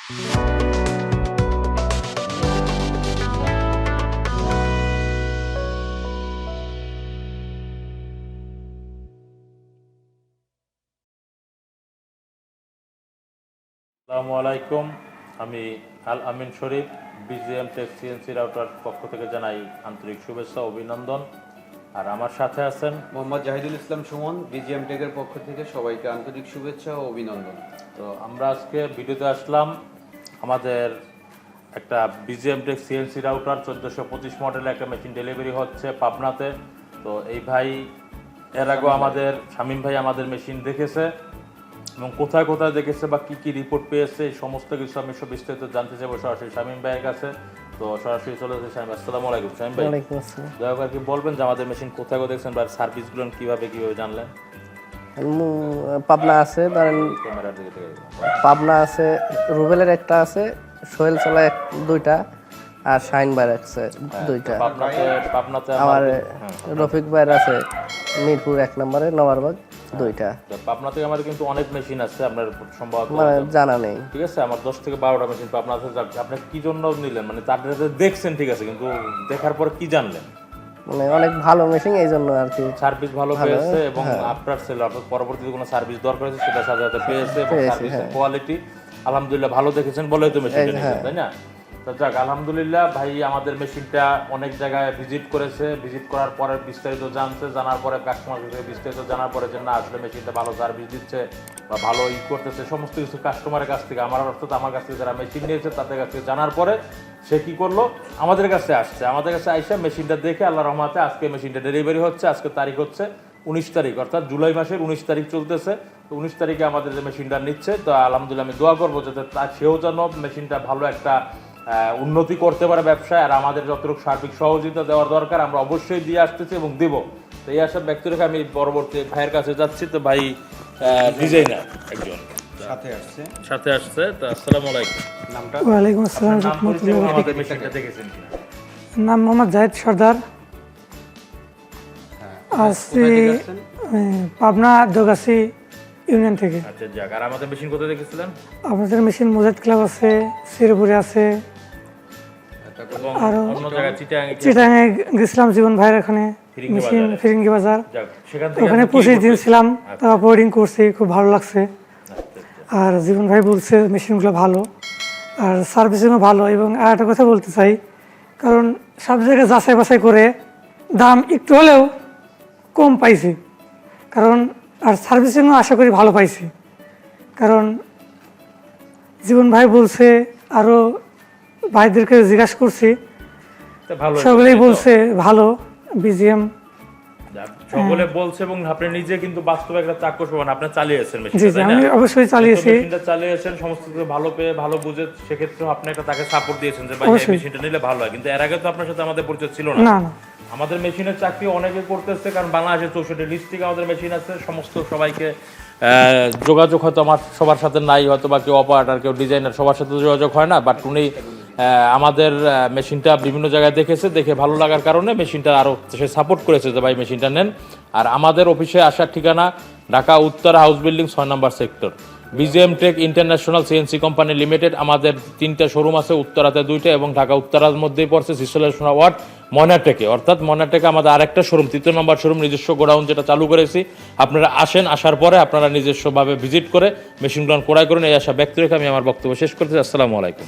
আসসালামু আলাইকুম, আমি আল আমিন শরীফ বিজিএম টেক সিএনসি রাউটার পক্ষ থেকে জানাই আন্তরিক শুভেচ্ছা অভিনন্দন। আর আমার সাথে আছেন মোহাম্মদ জাহিদুল ইসলাম সুমন, বিজিএম টেকের পক্ষ থেকে সবাইকে আন্তরিক শুভেচ্ছা ও অভিনন্দন। তো আমরা আজকে ভিডিওতে আসলাম, আমাদের একটা বিজিএম টেক সিএনসি রাউটার 1425 মডেলের একটা মেশিন ডেলিভারি হচ্ছে পাবনাতে। তো এই ভাই এর আগেও আমাদের শামীম ভাই আমাদের মেশিন দেখেছে এবং কোথায় কোথায় দেখেছে বা কী কী রিপোর্ট পেয়েছে এই সমস্ত কিছু আমি সব বিস্তারিত জানতে চাইবো সরাসরি শামীম ভাইয়ের কাছে। তো সরাসরি চলে যাচ্ছে শামীম। আসসালামু আলাইকুম শামীম ভাই। দয়া করে কি বলবেন যে আমাদের মেশিন কোথায় কোথায় দেখছেন বা সার্ভিসগুলো কীভাবে জানলেন? পাবনা আছে, ধরেন পাবনা আছে, রুবেলের একটা আছে, সোহেল চলা দুইটা, আর শাহিন ভাইয়ের আছে দুইটা। পাবনাতে আমার রফিক ভাইয়ের আছে মিরপুর 1 নম্বরে নবারবাগ দুইটা। পাবনা থেকে আমাদের কিন্তু অনেক মেশিন আছে, আপনার সম্ভবত মানে জানা নেই। ঠিক আছে, আমার 10 থেকে 12টা মেশিন পাবনা আছে। আপনি কি জন্য নিলেন? মানে তাদের দেখছেন ঠিক আছে, কিন্তু দেখার পর কি জানলেন? মানে অনেক ভালো মেশিন, এই জন্য আর কি সার্ভিস ভালো পেয়েছে এবং আপনার সেল অর্থাৎ পরবর্তীতে কোনো সার্ভিস দরকার হয়েছে সেটা সাথে সাথে পেয়েছে এবং সার্ভিসের কোয়ালিটি আলহামদুলিল্লাহ ভালো দেখেছেন বলেই তো মেশিনটা নিয়েছেন, তাই না? তো যাক আলহামদুলিল্লাহ, ভাই আমাদের মেশিনটা অনেক জায়গায় ভিজিট করেছে, ভিজিট করার পরে বিস্তারিত জানছে, জানার পরে কাস্টমার থেকে বিস্তারিত জানার পরে যে না আসলে মেশিনটা ভালো সার্ভিস দিচ্ছে বা ভালো করতেছে, সমস্ত কিছু কাস্টমারের কাছ থেকে আমার অর্থাৎ আমার কাছ থেকে যারা মেশিন নিয়েছে তাদের কাছ থেকে জানার পরে সে কী করলো, আমাদের কাছে আসছে। আমাদের কাছে আইসা মেশিনটা দেখে আল্লাহ রহমতে আজকে মেশিনটা ডেলিভারি হচ্ছে। আজকে তারিখ হচ্ছে 19 তারিখ, অর্থাৎ জুলাই মাসের 19 তারিখ চলতেছে। তো 19 তারিখে আমাদের যে মেশিনটা নিচ্ছে, তো আলহামদুলিল্লাহ আমি দোয়া করবো যাতে সেও যেন মেশিনটা ভালো একটা উন্নতি করতে পারে ব্যবসায়, আর আমাদের যতটুকু সার্বিক সহযোগিতা দেওয়ার দরকার আমরা অবশ্যই দিয়ে আসতেছি এবং দিব। তো এই আশা ব্যক্তি রেখে আমি পরবর্তী ভাইয়ের কাছে যাচ্ছি। তো ভাই ডিজাইনার একজন সাথে আসছে। তো আসসালামু আলাইকুম। নামটা? ওয়ালাইকুম আসসালাম। আমাদের মেশিনটা দেখেছেন কি? নাম মোহাম্মদ জাহিদ সর্দার, আসছি পাবনা দোগাছি ইউনিয়ন থেকে। আচ্ছা যাক, আর আমাদের মেশিন কোথায় দেখেছিলেন? আপনাদের মেশিন মোজাদ ক্লাব আছে, শ্রীপুরে আছে, আর চিটাঙে গেছিলাম জীবন ভাইয়ের এখানে মেশিন ফিরিঙ্গি বাজার, ওখানে 25 দিন ছিলাম, তারপর বোর্ডিং করছি, খুব ভালো লাগছে। আর জীবন ভাই বলছে মেশিনগুলো ভালো আর সার্ভিসিংও ভালো। এবং আর একটা কথা বলতে চাই, কারণ সব জায়গায় যাচাই বাছাই করে দাম একটু হলেও কম পাইছি, কারণ আর সার্ভিসিংও আশা করি ভালো পাইছি। কারণ জীবন ভাই বলছে, আরও ভাইদেরকে জিজ্ঞাসা করছি, সকলেই বলছে ভালো বিজিএম সকলে বলছে এবং আপনি নিজে কিন্তু বাস্তবে একটা চাক্ষুষ প্রমাণ আপনি চালিয়েছেন মেশিনটা। জি আমি অবশ্যই চালিয়েছি, মেশিনটা চালিয়েছেন, সমস্ত কিছু ভালো পেয়ে ভালো বুঝে সেক্ষেত্রে আপনি একটা তাকে সাপোর্ট দিয়েছেন যে ভাই এই মেশিনটা নিলে ভালো হয়। কিন্তু এর আগে তো আপনার সাথে আমাদের পরিচয় ছিল না। না আমাদের মেশিনের চাকরি অনেকে করতেছে, কারণ বাংলাদেশের 64 ডিস্ট্রিক্টে আমাদের মেশিন আছে। সমস্ত সবাইকে যোগাযোগ হয়তো আমার সবার সাথে নাই, হয়তো বা কেউ অপারেটর কেউ ডিজাইনার সবার সাথে যোগাযোগ হয় না, বাট উনি আমাদের মেশিনটা বিভিন্ন জায়গায় দেখেছে, দেখে ভালো লাগার কারণে মেশিনটা আরও সে সাপোর্ট করেছে যে ভাই মেশিনটা নেন। আর আমাদের অফিসে আসার ঠিকানা ঢাকা উত্তরা হাউস বিল্ডিং 6 নম্বর sector, BGM tech international CNC company limited. আমাদের 3টা শোরুম আছে, উত্তরাতে 2টা এবং ঢাকা উত্তরার মধ্যেই পড়ছে সিসলেশন ওয়ার্ড মনাটেকে, অর্থাৎ মনাটেকে আমাদের আরেকটা শোরুম 3 নম্বর শোরুম নিজস্ব গোডাউন যেটা চালু করেছি। আপনারা আসেন, আসার পরে আপনারা নিজস্বভাবে ভিজিট করে মেশিনগুলো ক্রয় করুন। এই আশা ব্যক্তি রেখে আমি আমার বক্তব্য শেষ করতেছি। আসসালামু আলাইকুম।